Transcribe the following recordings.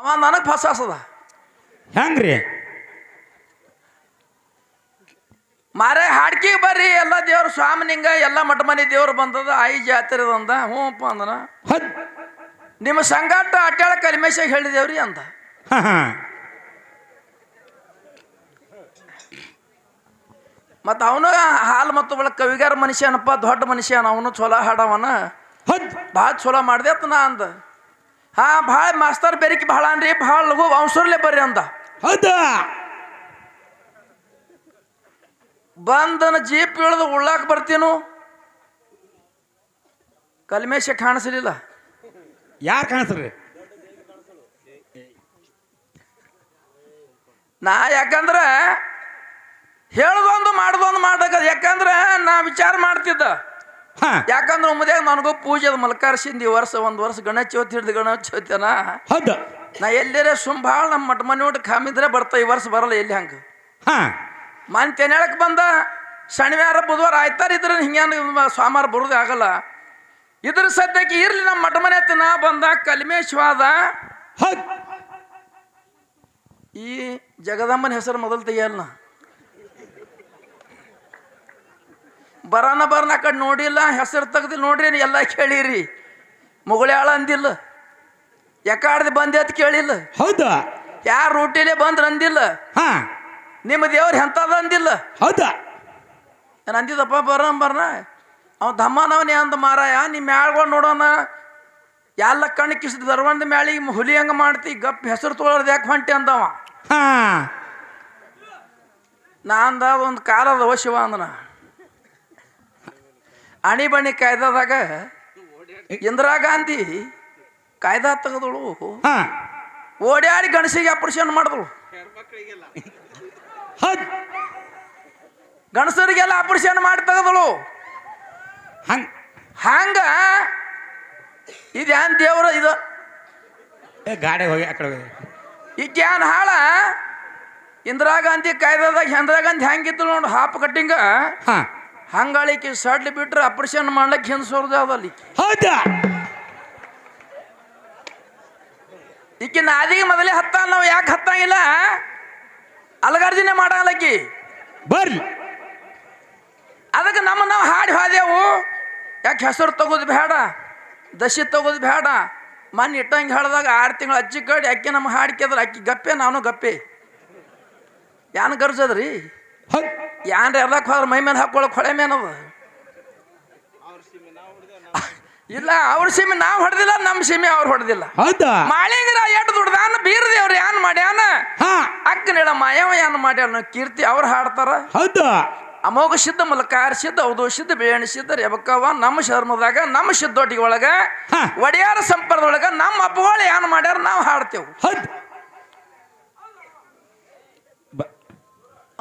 ಅವ ನನಗೆ ಫಸಾಸದ ಹೆಂಗ್ರಿ ಮಾರೇ ಹಾಡ್ಕಿಗೆ ಬರ್ರಿ ಎಲ್ಲ ದೇವ್ರು ಸ್ವಾಮಿನಿಂಗ ಎಲ್ಲ ಮಠ ಮನೆ ದೇವ್ರು ಬಂದದ ಆಯಿ ಜಾತ್ರೆ ಅಂದ ಹ್ಞೂಪ್ಪ ಅಂದನ ನಿಮ್ಮ ಸಂಗಾಟ ಅಟ್ಟಾಳ ಕಲಿಮೇಶಾಗ ಹೇಳಿದೇವ್ರಿ ಅಂದ ಮತ್ತು ಅವನು ಹಾಲು ಮತ್ತು ಒಳಗೆ ಕವಿಗಾರ ಮನುಷ್ಯನಪ್ಪ ದೊಡ್ಡ ಮನುಷ್ಯನ ಅವನು ಚೊಲೋ ಹಾಡವನ ಭಾಳ ಚಲೋ ಮಾಡಿದೆ ಅಂತ ನಾ ಅಂದ ಹಾಂ ಭಾಳ ಮಾಸ್ತರ್ ಬೇರಿಕೆ ಭಾಳ ಅನ್ರಿ ಭಾಳ ಲಘು ಅವಸರ್ಲೆ ಬರ್ರಿ ಅಂದ ಹೌದಾ ಬಂದನ ಜೀಪ್ ಇಳಿದು ಉಳ್ಳಾಕ ಬರ್ತೀನು ಕಲ್ಮೇಶ ಕಾಣಿಸಲಿಲ್ಲ ಯಾರು ಕಾಣಿಸ್ರಿ ನಾ ಯಾಕಂದ್ರೆ ಹೇಳದೊಂದು ಮಾಡ್ದೊಂದು ಮಾಡಕ ಯಾಕಂದ್ರೆ ನಾ ವಿಚಾರ ಮಾಡ್ತಿದ್ದ ಯಾಕಂದ್ರೆ ಒಮ್ಮದ್ಯಾಗ ನನಗೂ ಪೂಜೆ ಅದು ಮಲ್ಕಾರ್ಸಿಂದ ಈ ವರ್ಷ ಒಂದು ವರ್ಷ ಗಣೇಶ ಚೌತಿ ಹಿಡಿದು ಗಣೇಶ ಚೌತಿನ ಹೌದು ನಾ ಎಲ್ಲೇ ಭಾಳ ನಮ್ಮ ಮಠ ಮನೆ ಊಟ ಕಾಮಿದ್ರೆ ಬರ್ತಾ ಈ ವರ್ಷ ಬರಲ್ಲ ಎಲ್ಲಿ ಹಂಗೆ ಮನೆ ತೆನೆಳಕ್ಕೆ ಬಂದ ಶನಿವಾರ ಬುಧವಾರ ಆಯ್ತಾರ ಇದ್ರೆ ಹಿಂಗೇನು ಸೋಮವಾರ ಬರೋದೇ ಆಗಲ್ಲ ಇದ್ರ ಸದ್ಯಕ್ಕೆ ಇರ್ಲಿ ನಮ್ಮ ಮಠ ಮನೆ ನಾ ಬಂದ ಕಲ್ಮೇಶ್ವಾದ ಈ ಜಗದಮ್ಮನ ಹೆಸರು ಮೊದಲು ತೆಗಿಯಲ್ಲ ಬರೋಣ ಆ ಕಡೆ ನೋಡಿಲ್ಲ ಹೆಸರು ತೆಗ್ದಿಲ್ಲ ನೋಡ್ರಿ ಎಲ್ಲ ಕೇಳಿರಿ ಮುಗುಳ್ಯಾಳ ಅಂದಿಲ್ಲ ಯಾಕಾಡ್ದು ಬಂದೆ ಅಂತ ಕೇಳಿಲ್ಲ ಹೌದಾ ಯಾರು ರೂಟಿಲೇ ಬಂದ್ರ ಅಂದಿಲ್ಲ ನಿಮ್ಮ ದೇವ್ರು ಎಂಥದ್ದು ಅಂದಿಲ್ಲ ಹೌದಾ ನಾನು ಅಂದಿದ್ದಪ್ಪ ಬರ್ನ ಅವ ದಮ್ಮನವನೇ ಅಂದ ಮಾರಾಯ ನಿಮ್ಮ ಮ್ಯಾಳ್ಗಳು ನೋಡೋಣ ಎಲ್ಲ ಕಣ್ಣು ಕಿಸಿದ ದರ್ವಂದ ಮ್ಯಾಳಿಗೆ ಹುಲಿ ಹಂಗೆ ಮಾಡ್ತಿ ಗಪ್ ಹೆಸರು ತೊಗೊಳೋದು ಯಾಕೆ ಹೊಂಟಿ ಅಂದವ ನಾ ಅಂದ ಒಂದು ಕಾಲದ ಶಿವ ಅಂದನ ಅಣಿ ಬಣಿ ಕಾಯ್ದದಾಗ ಇಂದಿರಾ ಗಾಂಧಿ ಕಾಯ್ದಾ ತೆಗೆದಳು ಓಡ್ಯಾಡಿ ಗಣಸಿಗೆ ಆಪರೇಷನ್ ಮಾಡಿದಳು ಗಣಸರಿಗೆಲ್ಲ ಆಪರೇಷನ್ ಮಾಡಿ ತೆಗೆದಳು ಹಂಗ ಇದೇನ್ ದೇವ್ರ ಇದು ಗಾಡಿ ಹೋಗಿ ಆ ಕಡೆ ಈಗೇನು ಹಾಳ ಇಂದಿರಾ ಗಾಂಧಿ ಕಾಯ್ದದಾಗ ಇಂದಿರಾ ಗಾಂಧಿ ಹೆಂಗಿತ್ತು ನೋಡು ಹಾಪ್ ಕಟ್ಟಿಂಗ ಹಂಗಾಳಿಕೆ ಸಡ್ಲಿ ಬಿಟ್ರೆ ಆಪರೇಷನ್ ಮಾಡ್ಲಿಕ್ಕೆ ಹಿಂಸೋರ್ದು ಯಾವ್ದಲ್ಲಿ ಹೌದಾ ಈಕೆ ನಾದಿಗೆ ಮೊದಲೇ ಹತ್ತ ನಾವು ಯಾಕೆ ಹತ್ತಂಗಿಲ್ಲ ಅಲಗಾರ್ಜಿನೇ ಮಾಡಲಕ್ಕಿ ಬರ್ಲಿ ಅದಕ್ಕೆ ನಾವು ಹಾಡಿ ಹೋದೆವು ಯಾಕೆ ಹೆಸರು ತಗೋದು ಬೇಡ ದಶಿ ತಗೋದು ಬೇಡ ಮನೆ ಇಟ್ಟಂಗೆ ಹೇಳ್ದಾಗ 6 ತಿಂಗಳು ಅಜ್ಜಿ ಕಡಿ ಅಕ್ಕಿ ನಮ್ಮ ಹಾಡ್ಕಿದ್ರೆ ಅಕ್ಕಿ ಗಪ್ಪೆ ನಾನು ಗಪ್ಪೆ ಯಾನ್ ಗರ್ಜದ್ರಿ ಯಾನ್ರ ಎಲ್ಲಕ್ಕೆ ಹೋದ್ರೆ ಮೈ ಮೇಲೆ ಹಾಕೊಳಕ್ ಹೊಳೆ ಮೇನದ ಇಲ್ಲ ಅವ್ರ ಸೀಮೆ ನಾವು ಹೊಡೆದಿಲ್ಲ ನಮ್ಮ ಸೀಮೆ ಅವ್ರು ಹೊಡೆದಿಲ್ಲ ಮಾಳಿಂಗರ ಎಟ್ಟು ದುಡ್ದಾನ ಬೀರದೇವ್ರು ಏನ್ ಮಾಡ್ಯಾನ ಅಕ್ಕನಿಡ ಮಾಯವ ಏನ್ ಮಾಡ್ಯಾನ ಕೀರ್ತಿ ಅವ್ರು ಹಾಡ್ತಾರ ಅಮೋಘ ಸಿದ್ಧ ಮಲಕಾರ ಸಿದ್ಧ ಔದೋ ಸಿದ್ಧ ಬೇಣಿ ಸಿದ್ಧ ರೆಬಕ್ಕವ ನಮ್ಮ ಶರ್ಮದಾಗ ನಮ್ಮ ಸಿದ್ದೊಟ್ಟಿಗೆ ಒಳಗ ಒಡೆಯಾರ ಸಂಪರ್ದೊಳಗ ನಮ್ಮ ಹಬ್ಬಗಳು ಏನ್ ಮಾಡ್ಯಾರ ನಾವು ಹಾಡ್ತೇವೆ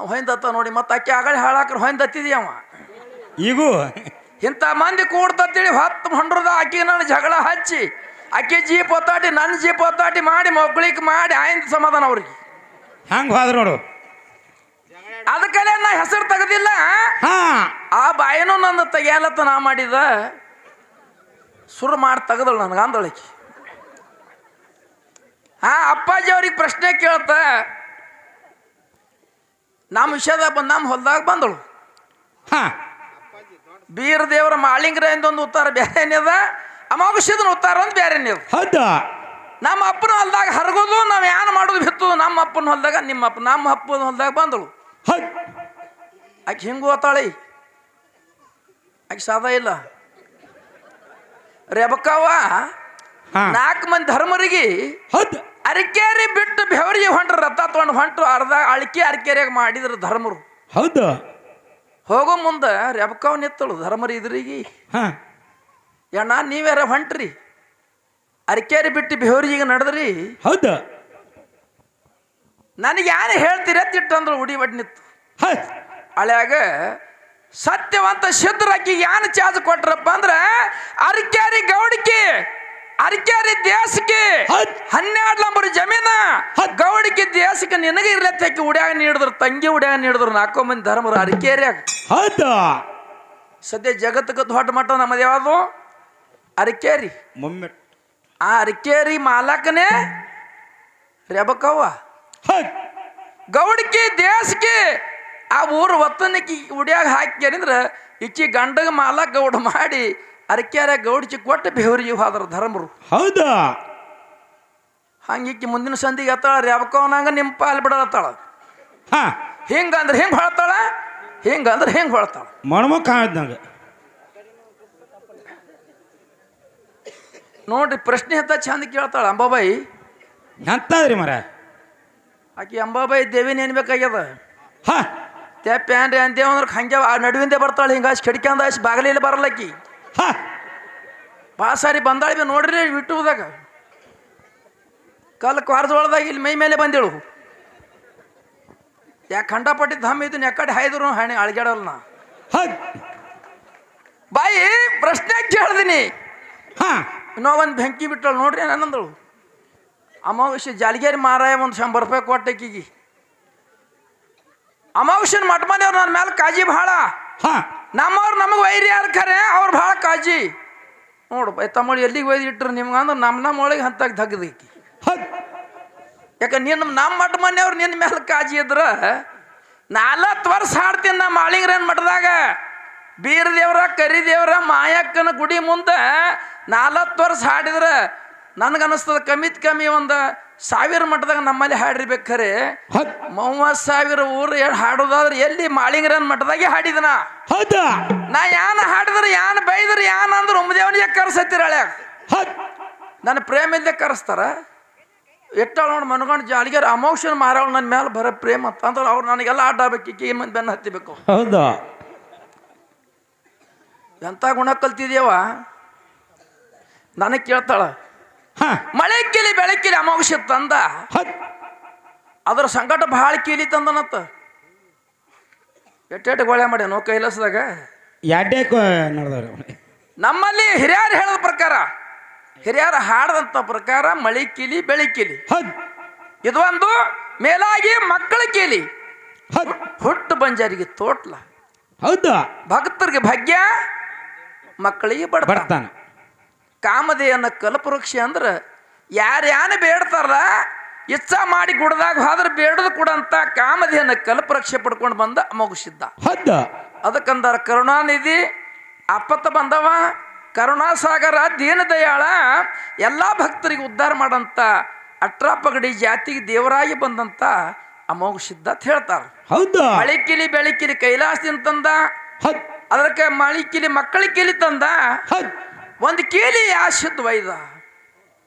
ಹೊಯ್ದತ್ತ ನೋಡಿ ಮತ್ತೆ ಅಕ್ಕಿ ಆಗಳಿ ಹಾಳಾಕ್ರ ಹೊಯ್ದತ್ತಿದೀಯವ ಈಗೂ ಇಂಥ ಮಂದಿ ಕೂಡ್ತೇಳಿ 10 ಹೊಂಡ್ರದ ಅಕ್ಕಿ ನನ್ನ ಜಗಳ ಹಚ್ಚಿ ಅಕ್ಕಿ ಜೀಪ್ ಒತ್ತಾಟಿ ನನ್ನ ಜೀಪ್ ಒತ್ತಾಟಿ ಮಾಡಿ ಮಕ್ಕಳಿಗೆ ಮಾಡಿ ಆಯ್ದ ಸಮಾಧಾನ ಅವ್ರಿಗೆ ಹಂಗ ಹೋದ್ರ ನೋಡು ಅದಕ್ಕಲ್ಲೇ ನಾ ಹೆಸರು ತೆಗದಿಲ್ಲ ಆ ಬಾಯಿನೂ ನನ್ನ ತೆಗಿಯಲತ್ತ ನಾ ಮಾಡಿದ ಸುರು ಮಾಡಿ ತೆಗದಳು ನನಗೆ ಅಂದೊಳಕಿ ಅಪ್ಪಾಜಿ ಅವ್ರಿಗೆ ಪ್ರಶ್ನೆ ಕೇಳ್ತ ನಮ್ಮ ವಿಷಯದಾಗ ಬಂದು ನಮ್ಮ ಹೊಲ್ದಾಗ ಬಂದಳು ಬೀರ ದೇವರ ಮಾಳಿಂಗ್ರಿಂದ ಒಂದು ಉತ್ತಾರ ಬೇರೆನೇದ ಅಮಾವಾಸ್ಯದ ಉತ್ತಾರ ಒಂದು ಬೇರೆನೇದ ನಮ್ಮ ಅಪ್ಪನ ಹೊಲ್ದಾಗ ಹರಗೋದು ನಾವು ಏನು ಮಾಡೋದು ಬಿತ್ತದು ನಮ್ಮ ಅಪ್ಪನ ಹೊಲ್ದಾಗ ನಮ್ಮ ಅಪ್ಪನ ಹೊಲ್ದಾಗ ಬಂದಳು ಆಕೆ ಹಿಂಗೆ ಓತಾಳಿ ಆಕೆ ಸಾದಾ ಇಲ್ಲ ರೆಬಕ್ಕವ್ವ 4 ಮಂದಿ ಧರ್ಮರಿಗೆ ಅರಿಕೇರಿ ಬಿಟ್ಟು ಬೆವರಿಗೆ ಹೊಂಟ್ರು ರಥ ತೊಗೊಂಡು ಹೊಂಟ್ರು ಅರ್ಧ ಅರಿಕೇರಿಯಾಗ ಮಾಡಿದ್ರು ಧರ್ಮರು ಹೌದು ಹೋಗೋ ಮುಂದೆ ರೆಬಕ್ಕವ್ ನಿತ್ತಳು ಧರ್ಮರಿ ಇದ್ರಿಗೆ ಅಣ್ಣ ನೀವ್ಯಾರ ಹೊಂಟ್ರಿ ಅರಿಕೇರಿ ಬಿಟ್ಟು ಬೆವರಿಗೆ ನಡೆದ್ರಿ ಹೌದು ನನಗೆ ಯಾರು ಹೇಳ್ತೀರ ತಿಟ್ಟಂದ್ರು ಉಡಿ ಬಡ್ ನಿತ್ತು ಹಳ್ಯಾಗ ಸತ್ಯವಂತ ಸಿದ್ಧರಾಕಿ ಯಾನು ಚಾರ್ಜ್ ಕೊಟ್ರಪ್ಪ ಅಂದ್ರೆ ಅರಿಕೇರಿ ಗೌಡಿಕೆ ಅರಿಕೇರಿ ದೇಶಕ್ಕೆ 12 ನಂಬರ್ ಜಮೀನ ಗೌಡಿಕೆ ದೇಶಕ್ಕೆ ನಿನಗೆ ಇರ್ಲತ್ತಕ್ಕೆ ಉಡ್ಯಾಗ ನೀಡಿದ್ರು ತಂಗಿ ಉಡ್ಯಾಗ ನೀಡಿದ್ರು 4 ಮಂದಿ ಧರ್ಮರು ಅರಿಕೇರಿಯಾಗ ಸದ್ಯ ಜಗತ್ತಕ್ಕೆ ದೊಡ್ಡ ಮಟ್ಟ ನಮ್ಮದು ಯಾವುದು ಅರಿಕೇರಿ ಆ ಅರಿಕೇರಿ ಮಾಲಕನೇ ರೇಬಕ್ಕವ್ವ ಹೌದ್ ಗೌಡಿಕಿ ದೇಶಕ್ಕೆ ಆ ಊರು ಒತ್ತನಕ್ಕಿ ಉಡಿಯಾಗ ಹಾಕ್ಯಾರಂದ್ರೆ ಇಚ್ಚಿ ಗಂಡಗ ಮಾಲ ಗೌಡ ಮಾಡಿ ಅರಕ್ಯಾರ ಗೌಡಿಚಿ ಕೊಟ್ಟು ಬೆವರಿಗೆ ಹೋದ್ರ ಧರ್ಮರು. ಹೌದಾ ಹಂಗಿಕ್ಕಿ ಮುಂದಿನ ಸಂದಿಗೆ ಹತ್ತಾಳ ರೇಬಕ್ಕವನಂಗ ನಿಮ್ಮ ಪಾಲು ಬಿಡತ್ತಾಳ. ಹಾ ಹಿಂಗಂದ್ರೆ ಹೆಂಗೆ ಹೊಳ್ತಾಳ, ಹಿಂಗಂದ್ರೆ ಹೆಂಗೆ ಹೊಳ್ತಾಳ. ಮಣ್ಮಕ್ ಕಾಣದ್ ನಂಗೆ ನೋಡ್ರಿ ಪ್ರಶ್ನೆ ಹತ್ತ ಚಂದ ಕೇಳ್ತಾಳ ಅಂಬಾಬಾಯಿ. ಎಂತದ್ರಿ ಮರ ಆಕಿ ಅಂಬಾಬಾಯಿ ದೇವಿನ ಏನ್ ಬೇಕಾಗ್ಯದ ಹಾ ತೆಪ್ಪೇನ್ರಿ ಅಂತೇವಂದ್ರೆ ಹಂಗೆ ಆ ನಡುವಿಂದೆ ಬರ್ತಾಳೆ. ಹಿಂಗಾಸಿ ಕಿಡ್ಕ್ಯಾಂದ ಆಸಿ ಬಾಗಲಿಲ್ಲ ಬರಲ್ಲಕ್ಕಿ. ಹಾ ಭಾಳ ಸಾರಿ ಬಂದಾಳಿ ನೋಡ್ರಿ ಬಿಟ್ಟುದಾಗ ಕಲ್ ಕ್ವಾರ್ದೊಳದಾಗ ಇಲ್ಲಿ ಮೈ ಮೇಲೆ ಬಂದೇಳು. ಯಾಕೆ ಖಂಡಪಟ್ಟಿ ಧಮ್ ಇದನ್ನ ಯಾಕಡೆ ಹಾಯ್ದ್ರು ಹಣೆ ಅಳ್ಗ್ಯಾಡಲ್ಲ ನಾ. ಹೌದ್ ಬಾಯಿ ಪ್ರಶ್ನೆ ಕೇಳ್ದೀನಿ. ಹಾ ಇನ್ನೂ ಒಂದು ಬೆಂಕಿ ಬಿಟ್ಟಳು ನೋಡ್ರಿ ನನ್ನಂದಳು. ಅಮಾವಾಸ್ಯೆ ಜಾಲಿಗೇರಿ ಮಾರಾಯ ಒಂದು 100 ರೂಪಾಯಿ ಕೊಟ್ಟಕ್ಕಿಗಿ. ಅಮಾವಾಸ್ಯನ ಮಠ ಮನೆಯವ್ರು ನನ್ನ ಮೇಲೆ ಕಾಜಿ ಭಾಳ. ಹಾ ನಮ್ಮವ್ರು ನಮಗೆ ವೈರಿ ಯಾರು ಖರೆ ಅವ್ರು ಭಾಳ ಕಾಜಿ. ನೋಡು ತಮ್ಮ ಎಲ್ಲಿಗೆ ಒಯ್ದು ಇಟ್ರು ನಿಮ್ಗೆ ಅಂದ್ರೆ ನಮ್ಮ ಒಳಗೆ ಹಂತಾಗ ತಗ್ದೈತಿ. ಹೌದ್ ಯಾಕೆ ನಮ್ಮ ಮಠ ಮನೆಯವ್ರು ನಿನ್ನ ಮೇಲೆ ಕಾಜಿ ಇದ್ರ 40 ವರ್ಷ ಹಾಡ್ತೀನಿ ನಮ್ಮ ಮಾಳಿಂಗ್ರನ್ ಮಠದಾಗ. ಬೀರ ದೇವ್ರ ಕರಿದೇವ್ರ ಮಾಯಕ್ಕನ ಗುಡಿ ಮುಂದೆ 40 ವರ್ಷ ಹಾಡಿದ್ರೆ ನನಗನ್ನಿಸ್ತದ ಕಮ್ಮಿ ಒಂದು 1000 ಮಠದಾಗ ನಮ್ಮಲ್ಲಿ ಹಾಡಿರ್ಬೇಕು ಖರೆ. 30,000 ಊರು ಹಾಡೋದಾದ್ರೆ ಎಲ್ಲಿ ಮಾಳಿಂಗ್ರನ್ ಮಠದಾಗೆ ಹಾಡಿದನ. ಹೌದಾ ನಾ ಯಾನ ಹಾಡಿದ್ರೆ ಯಾನ್ ಬೈದ್ರೆ ಯಾನ್ ಅಂದ್ರೆ ಒಮ್ಮದೇವನಿಗೆ ಕರ್ಸತ್ತಿರ ಹಳ್ಯಾಗ. ಹೌದ್ ನನ್ನ ಪ್ರೇಮ ಇಲ್ಲದೆ ಕರೆಸ್ತಾರ. ಎಟ್ಟಾಳ ನೋಡಿ ಮನ್ಕೊಂಡು ಜಾಲಿಗಾರ ಅಮೋಕ್ಷನ್ ಮಾರಾವಳು ನನ್ನ ಮೇಲೆ ಬರೋ ಪ್ರೇಮ ಅಂದ್ರೆ ಅವ್ರು ನನಗೆಲ್ಲ ಆಟ ಆಗ್ಬೇಕು. ಈ ಮಂದಿ ಬೆನ್ನ ಹತ್ತಿಬೇಕು. ಹೌದಾ ಎಂಥ ಗುಣ ಕಲ್ತಿದ್ಯವ ನನಗೆ ಕೇಳ್ತಾಳ. ಹಾ ಮಳೆ ಕೀಲಿ ಬೆಳಕಿಲಿ ಅಮೋಕ್ಷ ತಂದ ಹೌದ್ ಅದ್ರ ಸಂಕಟ ಭಾಳ ಕೀಲಿ ತಂದನತ್ತ. ಎಟ್ಟೆಟ್ಟು ಗೋಳೆ ಮಾಡ್ಯಾನೋ ಕೈಲಾಸದಾಗ. ಎಡ್ಡೆ ನಡೆದವ್ರಿ ನಮ್ಮಲ್ಲಿ ಹಿರಿಯರು ಹೇಳದ ಪ್ರಕಾರ, ಹಿರಿಯರು ಹಾಡದಂಥ ಪ್ರಕಾರ ಮಳೆ ಕೀಲಿ ಬೆಳಕಿಲಿ ಹೌದ್ ಇದು ಒಂದು ಮೇಲಾಗಿ ಮಕ್ಕಳ ಕೀಲಿ ಹೌದ್ ಹುಟ್ಟು ಬಂಜಾರಿಗೆ ತೋಟ್ಲ ಹೌದಾ ಭಕ್ತರಿಗೆ ಭಾಗ್ಯ ಮಕ್ಕಳಿಗೆ ಬರ್ತಾನ. ಕಾಮಧೇಯನ ಕಲ್ಪವೃಕ್ಷ ಅಂದ್ರೆ ಯಾರ್ಯಾನ ಬೇಡ್ತಾರಲ್ಲ ಇಚ್ಛಾ ಮಾಡಿ ಗುಡ್ದಾಗ ಹೋದ್ರೆ ಬೇಡದು ಕೊಡಂತ ಕಾಮಧೇಯನ ಕಲ್ಪವೃಕ್ಷ ಪಡ್ಕೊಂಡು ಬಂದ ಅಮೋಘಸಿದ್ದ. ಹೌದಾ ಅದಕ್ಕಂದಾರ ಕರುಣಾನಿಧಿ ಆಪತ್ತ ಬಂದವ ಕರುಣಾಸಾಗರ ದೀನದಯಾಳ ಎಲ್ಲ ಭಕ್ತರಿಗೆ ಉದ್ಧಾರ ಮಾಡಂತ ಅಟ್ರಾಪಗಡಿ ಜಾತಿಗೆ ದೇವರಾಗಿ ಬಂದಂತ ಅಮೋಘಸಿದ್ದ ಅಂತ ಹೇಳ್ತಾರ. ಹೌದಾ ಮಳಿಕಿಲಿ ಬೆಳಕಿಲಿ ಕೈಲಾಸದಿಂದ ತಂದ. ಹೌದ್ ಅದಕ್ಕೆ ಮಳಿಕಿಲಿ ಮಕ್ಕಳ ಕೀಲಿ ತಂದ. ಹೌದ್ ಒಂದು ಕೀಲಿ ಶುದ್ಧ ವೈದ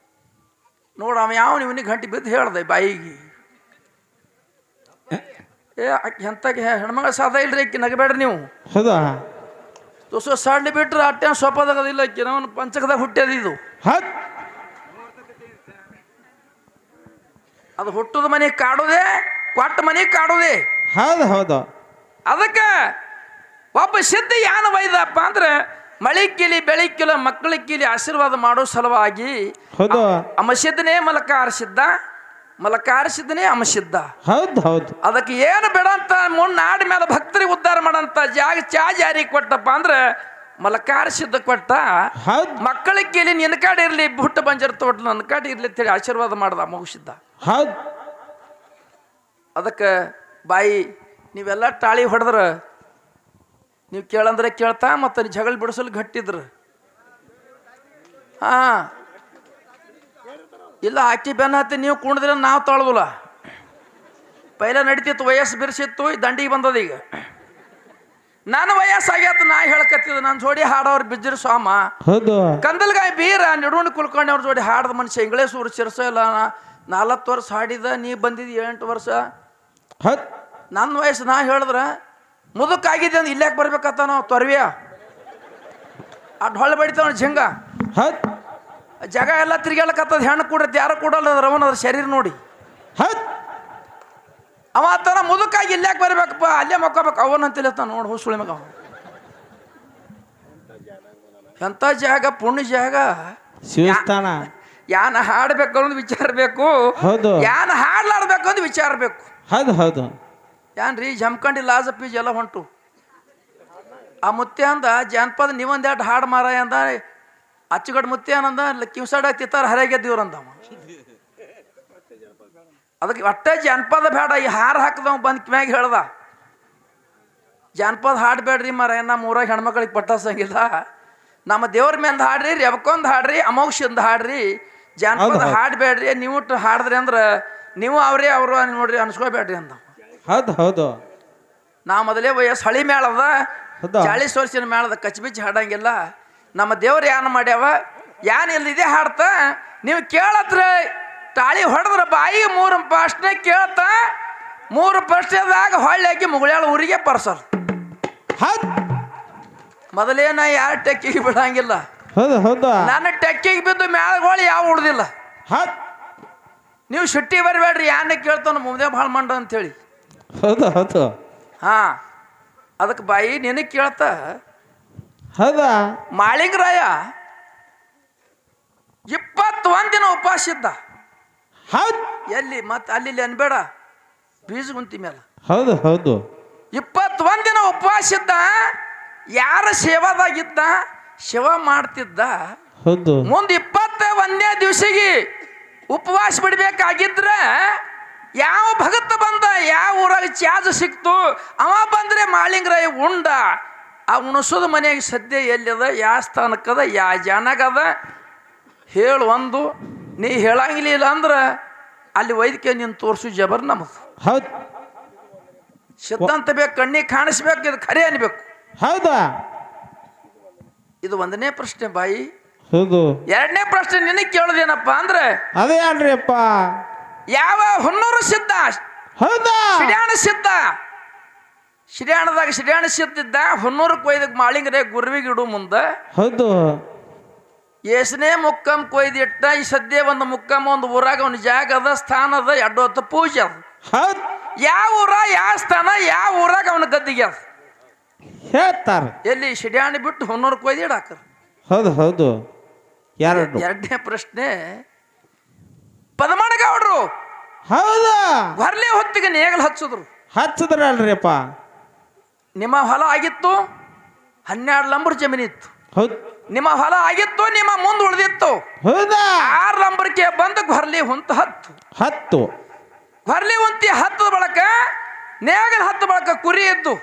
ನೋಡ ಅವ ಯಾವ ಇವನಿಗೆ ಗಂಟೆ ಬಿದ್ದು ಹೇಳ್ದೆ ಬಾಯಿಗೆ. ಎಂತಾಗ ಹೆಣ್ಮಗ ಸಾದ ಇಲ್ರಿ ಅಕ್ಕಿ ನಗಬೇಡ್ರಿ ನೀವು. ಹೌದಾ ತುಸು ಸಡ್ಲಿ ಬಿಟ್ರೆ ಅಟ್ಟೆ ಸೊಪ್ಪದಾಗದಿಲ್ಲ ಅಕ್ಕಿ ನಾವು ಪಂಚಕದಾಗ ಹುಟ್ಟ್ಯದ ಇದು. ಹೌದ್ ಅದು ಹುಟ್ಟದ ಮನೆಗೆ ಕಾಡೋದೆ ಕೊಟ್ಟ ಮನೆಗೆ ಕಾಡೋದೆ. ಹೌದು ಹೌದು ಅದಕ್ಕೆ ಒಬ್ಬ ಸಿದ್ಧ ಯಾನ ವೈದಪ್ಪ ಅಂದ್ರೆ ಮಳಿ ಕೀಲಿ ಬೆಳಕಿಲ ಮಕ್ಕಳ ಕೀಲಿ ಆಶೀರ್ವಾದ ಮಾಡೋ ಸಲುವಾಗಿ ಅಮಸಿದ್ದನೇ ಮಲಕಾರಿಸಿದ್ದ, ಮಲಕಾರಿಸಿದ್ದನೇ ಅಮಸಿದ್ದ. ಹೌದು ಹೌದು ಅದಕ್ಕೆ ಏನು ಬೇಡ ಅಂತ ನಾಡ ಮೇಲೆ ಭಕ್ತರಿಗೆ ಉದ್ಧಾರ ಮಾಡಂತ ಚಾ ಜಾರಿ ಕೊಟ್ಟಪ್ಪ ಅಂದ್ರೆ ಮಲಕಾರಿಸಿದ್ದ ಕೊಟ್ಟ. ಮಕ್ಕಳ ಕೀಲಿ ನಿನ್ನ ಕಾಡಿ ಇರ್ಲಿ ಹುಟ್ಟು ಬಂಜರ್ ತೋಟ ನನ್ನ ಕಾಡಿ ಇರ್ಲಿ ಅಂತೇಳಿ ಆಶೀರ್ವಾದ ಮಾಡ್ದ ಮುಗಿಸಿದ್ದ. ಹೌದು ಅದಕ್ಕೆ ಬಾಯಿ ನೀವೆಲ್ಲ ಟಾಳಿ ಹೊಡೆದ್ರ ನೀವು ಕೇಳಂದ್ರೆ ಕೇಳ್ತಾ ಮತ್ತು ಜಗಳ ಬಿಡಿಸಲು ಗಟ್ಟಿದ್ರು. ಹಾಂ ಇಲ್ಲ ಆಕಿ ಬೆನ್ನ ಹತ್ತಿ ನೀವು ಕುಣಿದ್ರೆ ನಾವು ತಾಳೋದಿಲ್ಲ. ಪೈಲ ನಡೀತಿತ್ತು, ವಯಸ್ಸು ಬಿರ್ಸಿತ್ತು, ದಂಡಿಗೆ ಬಂದದ. ಈಗ ನನ್ನ ವಯಸ್ಸಾಗ್ಯಾತ, ನಾ ಹೇಳಕತ್ತಿದ ನನ್ನ ಜೋಡಿ ಹಾಡೋರು ಬಿಜ್ಜರು ಸ್ವಾಮ ಕಂದಲ್ಗಾಯಿ ಬೀರ ನಿಡುವಣಿ ಕುಲ್ಕೊಂಡು ಅವ್ರ ಜೋಡಿ ಹಾಡ್ದ ಮನುಷ್ಯ ಇಂಗ್ಲೇಸೂರು ಚಿರಸ ಇಲ್ಲ. 40 ವರ್ಷ ಹಾಡಿದ, ನೀ ಬಂದಿದ್ದು 8 ವರ್ಷ. ನನ್ನ ವಯಸ್ಸು ನಾ ಹೇಳಿದ್ರ ಮುದುಕಾಗಿದೆ ಅಂದ್ರೆ ಇಲ್ಲಾಕೆ ಬರ್ಬೇಕತ್ತ ನಾವು ತೊರವಿಯ ಹೊಳ್ಳೆ ಬಡಿತಾವ ಝಂಗ ಜಾಗ ಎಲ್ಲ ತಿರ್ಗಾಳಕತ್ತದ. ಹೆಣ್ಣು ಕೂಡತ್ತೆ ಯಾರು ಕೂಡಲ್ಲ ರವನ ಅದ್ರ ಶರೀರ ನೋಡಿ. ಅವ ಆತನ ಮುದುಕಾಗಿ ಇಲ್ಲಾಕೆ ಬರ್ಬೇಕಪ್ಪ, ಅಲ್ಲೇ ಮಕ್ಕೋಬೇಕು ಅವನಂತಿಲ್ಲ ನೋಡಿ ಹುಸುಳಿ ಮಗ. ಎಂಥ ಜಾಗ, ಪುಣ್ಯ ಜಾಗ. ಶಿವಸ್ಥಾನ ಯಾನ ಹಾಡ್ಬೇಕು ಅನ್ನೋದು ವಿಚಾರ ಬೇಕು, ಯಾನ ಹಾಡ್ಲಾಡ್ಬೇಕು ಅನ್ನೋದು ವಿಚಾರ ಬೇಕು. ಹೌದು ಹೌದು ಏನ್ರಿ ಜಮ್ಕಂಡಿ ಲಾಜ ಪೀಜ್ ಎಲ್ಲ ಹೊಂಟು. ಆ ಮುತ್ಯ ಅಂದ ಜಾನಪದ ನೀವೊಂದೆರಡು ಹಾಡು ಮಾರಾಯ ಅಂದ. ಅಚ್ಚುಗಡ್ ಮುತ್ಯ ಏನಂದ ಕಿವ್ಸಾಡ ತಿತ್ತಾರ ಹರಿಯಾಗೆದ್ದೀವ್ರಂದವ. ಅದಕ್ಕೆ ಒಟ್ಟೆ ಜಾನಪದ ಬೇಡ. ಈ ಹಾರ ಹಾಕಿದವ್ ಬಂದು ಕಿವ್ಯಾಗ ಹೇಳ್ದ, ಜಾನಪದ ಹಾಡ್ಬೇಡ್ರಿ ಮರ, ನಮ್ಮ ಊರಾಗ ಹೆಣ್ಮಕ್ಳಿಗೆ ಪಟ್ಟ ಸಂಗಿಲ್ಲ, ನಮ್ಮ ದೇವ್ರ ಮೇಂದ ಹಾಡ್ರಿ, ರೆಬಕೊಂದ್ ಹಾಡ್ರಿ, ಅಮೋಕ್ಷಂದ ಹಾಡ್ರಿ, ಜಾನಪದ ಹಾಡ್ಬೇಡ್ರಿ. ನೀವು ಹಾಡಿದ್ರಿ ಅಂದ್ರೆ ನೀವು ಅವ್ರು ನೋಡ್ರಿ ಅನ್ಸ್ಕೋಬೇಡ್ರಿ ಅಂದ. ಹೌದು ಹೌದು. ನಾ ಮೊದಲೇ ವಯಸ್ಸು ಹಳಿ ಮೇಳದ 40 ವರ್ಷದ ಮೇಳದ ಕಚ್ಬಿಚ್ಚಿ ಹಾಡಂಗಿಲ್ಲ. ನಮ್ಮ ದೇವ್ರು ಏನ್ ಮಾಡ್ಯಾವ ಏನಿಲ್ಲ ಇದೇ ಹಾಡ್ತ, ನೀವು ಕೇಳತ್ರ ತಾಳಿ ಹೊಡೆದ್ರ ಬಾಯಿಗೆ 3 ಪ್ರಶ್ನೆ ಕೇಳ್ತ, 3 ಪ್ರಶ್ನೆದಾಗ ಹೊಳ್ಳಿ ಹಾಕಿ ಮುಗುಳ್ಯಾಳ ಊರಿಗೆ ಪರ್ಸಲ್. ಮೊದಲೇನ ಯಾರು ಟೆಕ್ಕಿಗೆ ಬಿಡಂಗಿಲ್ಲ. ಹೌದು ಹೌದು. ನನ್ನ ಟೆಕ್ಕಿಗೆ ಬಿದ್ದು ಮ್ಯಾಳಗಳು ಯಾವ ಉಳ್ದಿಲ್ಲ. ನೀವು ಶುಟ್ಟಿ ಬರಬೇಡ್ರಿ, ಯಾರನ್ನ ಕೇಳ್ತಾನ ಮುಂದೆ ಭಾಳ ಮಂಡ ಅಂತೇಳಿ. ಹೌದು ಹೌದು. ಹಾ ಅದಕ್ಕೆ ಬಾಯಿ ನಿನಗೆ ಕೇಳ್ತ. ಹೌದಾ. ಮಾಳಿಂಗರಾಯ 21 ದಿನ ಉಪವಾಸ ಇದ್ದ. ಹೌದು. ಎಲ್ಲಿ ಮತ್ತೆ ಅಲ್ಲಿ ಅನ್ಬೇಡ, ಬೀಜ ಗುಂತಿ ಮೇಲೆ. ಹೌದು ಹೌದು. 21 ದಿನ ಉಪವಾಸ ಇದ್ದ. ಯಾರ ಸೇವಾದಾಗಿದ್ದ, ಸೇವಾ ಮಾಡ್ತಿದ್ದ. ಹೌದು. ಮುಂದೆ 21ನೇ ದಿವಸಿಗೆ ಉಪವಾಸ ಬಿಡ್ಬೇಕಾಗಿದ್ರ ಯಾವ ಭಗತ ಬಂದ, ಯಾವ ಊರಾಗ ಚಾಜ್ ಸಿಕ್ತು, ಅವ ಬಂದ್ರೆ ಮಾಳಿಂಗರಾಯ ಉಂಡ. ಆ ಉಣಸೋದು ಮನೆಯಾಗ ಸದ್ಯ ಎಲ್ಲಿದ, ಯಾವ ಸ್ಥಾನಕ್ಕದ, ಯಾವ ಜಾನಾಗದ ಹೇಳು. ಒಂದು ನೀ ಹೇಳಂಗಿಲ್ಲ ಅಂದ್ರೆ ಅಲ್ಲಿ ವೈದ್ಯಕೀಯ ನೀನು ತೋರಿಸು ಜಬರ್ ನಮದು. ಹೌದು. ಸಿದ್ಧಾಂತ ಬೇಕು, ಕಣ್ಣಿಗೆ ಕಾಣಿಸ್ಬೇಕು, ಇದು ಖರೆ ಅನ್ಬೇಕು. ಹೌದಾ. ಇದು 1ನೇ ಪ್ರಶ್ನೆ ಬಾಯಿ. ಹೌದು. 2ನೇ ಪ್ರಶ್ನೆ ನಿನಗೆ ಕೇಳೋದೇನಪ್ಪ ಅಂದ್ರೆ, ಅದೇ ಅಲ್ರಿ ಅಪ್ಪ, ಯಾವ ಹುನ್ನೂರು ಸಿದ್ಧ, ಹೌದಾ, ಶಿಡ್ಯಾಣ ಸಿದ್ಧ, ಶಿಡ್ಯಾಣದಾಗ ಶಿಡ್ಯಾಣ ಸಿದ್ದಿದ್ದ ಹುನ್ನೂರು ಕೊಯ್ದಕ್ಕೆ ಮಾಳಿಂಗರೇ ಗುರುವಿಗೆ ಇಡು ಮುಂದೆ. ಹೌದು. ಏಸನೇ ಮುಕ್ಕಮ್ ಕೊಯ್ದಿಟ್ಟ. ಈ ಸದ್ಯ ಒಂದು ಮುಕ್ಕಮ್ಮ ಒಂದು ಊರಾಗ ಒಂದು ಜಾಗ ಅದ, ಸ್ಥಾನ ಅದ, 2 ಹೊತ್ತು ಪೂಜೆ ಅದ. ಹೌದು. ಯಾವ ಊರ, ಯಾವ ಸ್ಥಾನ, ಯಾವ ಊರಾಗ ಅವನ ಗದ್ದಿಗೆ ಅದ ಹೇಳ್ತಾರೆ. ಎಲ್ಲಿ ಶಿಡ್ಯಾಣ ಬಿಟ್ಟು ಹುನ್ನೂರು ಕೊಯ್ದು ಇಡಾಕರ್. ಹೌದು ಹೌದು. 2. 2ನೇ ಪ್ರಶ್ನೆ, ಪದಮಣಗೌಡ್ರು ಹೌದಾ ಹೊರ್ಲೆ ಹೊತ್ತಿಗೆ ನೇಗಲ್ ಹಚ್ಚಿದ್ರು. ಹಚ್ಚದ್ರಲ್ರಿ ಅಪ್ಪ. ನಿಮ್ಮ ಹೊಲ ಆಗಿತ್ತು 12 ಲಂಬರ್ ಜಮೀನಿತ್ತು. ಹೌದು. ನಿಮ್ಮ ಹೊಲ ಆಗಿತ್ತು, ನಿಮ್ಮ ಮುಂದೆ ಉಳಿದಿತ್ತು. ಹೌದಾ. 6 ಲಂಬರ್ಗೆ ಬಂದು ಹೊರ್ಲಿ ಹುಂತ 10 ಹೊರ್ಲಿ ಹುಂತಿ 10 ಬಳಕ ನೇಗಲ್ 10 ಬಳಕ ಕುರಿ ಎದ್ದು.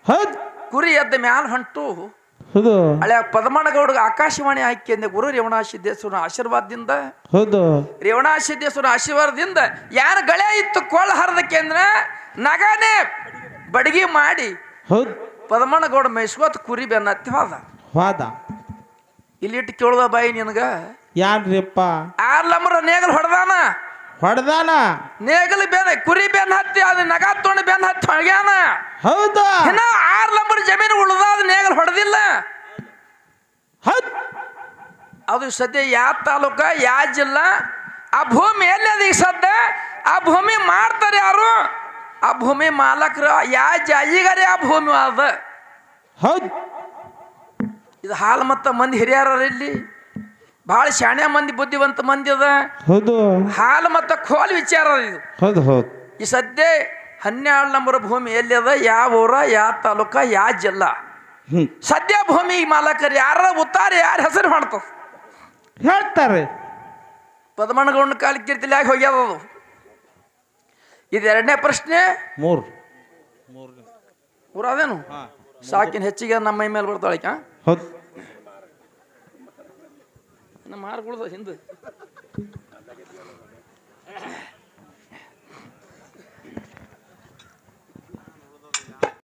ಹೌದು. ಕುರಿ ಎದ್ದ ಮ್ಯಾಲ ಹೊಂಟು ಹೌದು. ಹಳೆ ಪದಮಣಗೌಡಗೆ ಆಕಾಶವಾಣಿ ಹಾಕಿ ಗುರು ರೇವಣಸಿದ್ದೇಶ್ವರನ ಆಶೀರ್ವಾದದಿಂದ. ಹೌದು. ರೇವಣಸಿದ್ದೇಶ್ವರ ಆಶೀರ್ವಾದದಿಂದ ಯಾರು ಗಳೆ ಇತ್ತು ಕೊಳ್ಳ ಹರಿದಕ್ಕೆ ಅಂದ್ರೆ ನಗಾನೆ ಬಡಗಿ ಮಾಡಿ. ಹೌದು. ಪದಮಣಗೌಡ ಮೇಸ್ಕೋತ್ ಕುರಿ ಬೆನ್ನತ್ತಿ ವಾದ ಇಲ್ಲಿಟ್ಟು ಕೇಳುದ ಬಾಯಿ ನಿನಗ. ಯಾನ್ರಿಪ್ಪ? 6 ಲಂಬರ ನೇಗಲ್ ಹೊಡೆದಾನ. ನೇಗಲ್ ಬೆನ್ನ ಕುರಿ ಬೆನ್ನ ಹತ್ತಿ ಅದು ನಗ ತೊಗೊಂಡು ಬೆನ್ನ ಹತ್ತಿ ಹೊಳ್ಗ್ಯಾನ. ಹೌದಾ. ಇನ್ನ 6 ಲಂಬರ್ ಜಮೀನು ಉಳ್ದಾದ ನೇಗಲ್ ಹೊಡೆದಿಲ್ಲ. ಅದು ಸದ್ಯ ಯಾವ ತಾಲೂಕ, ಯಾವ ಜಿಲ್ಲಾ, ಆ ಭೂಮಿ ಎಲ್ಲಿ ಅದ ಈಗ ಸದ್ಯ, ಆ ಭೂಮಿ ಮಾಡ್ತಾರೆ ಯಾರು, ಆ ಭೂಮಿ ಮಾಲಕರು ಯಾವ ಜಾಯಿಗಾರಿ ಆ ಭೂಮಿ ಅದ. ಹೌದು. ಇದು ಹಾಲು ಮತ್ತ ಮಂದಿ ಹಿರಿಯರ ಇಲ್ಲಿ ಭಾಳ ಶಾಣ್ಯ ಮಂದಿ, ಬುದ್ಧಿವಂತ ಮಂದಿ ಅದ. ಹೌದು. ಹಾಲು ಮತ್ತ ಖೋಲ್ ವಿಚಾರ ಇದು. ಹೌದು ಹೌದು. ಈ ಸದ್ಯ 12 ನಂಬರ್ ಭೂಮಿ ಎಲ್ಲಿ ಅದ, ಯಾವ ಊರ, ಯಾವ ತಾಲೂಕ, ಯಾವ ಜಿಲ್ಲಾ, ಸದ್ಯ ಭೂಮಿ ಮಾಲಕರು ಯಾರ ಉತ್ತಾರ, ಯಾರ ಹೆಸರು ಮಾಡ್ತಾವ ಹೇಳ್ತಾರೆ. ಪದಮಣಗೌಡ ಕಾಲ ಕೀರ್ತಿಲಿ ಆಗಿ ಹೋಗ್ಯದ ಅದು. ಇದು 2ನೇ ಪ್ರಶ್ನೆ. 3 ಅದೇನು ಸಾಕಿನ ಹೆಚ್ಚಿಗೆ ನಮ್ಮ ಮೈ ಮೇಲೆ ಬರ್ತಾಳೆ. ಹೌದು. ನಮ್ಮ ಮಾರ್ಗುಳ್ದ ಹಿಂದೆ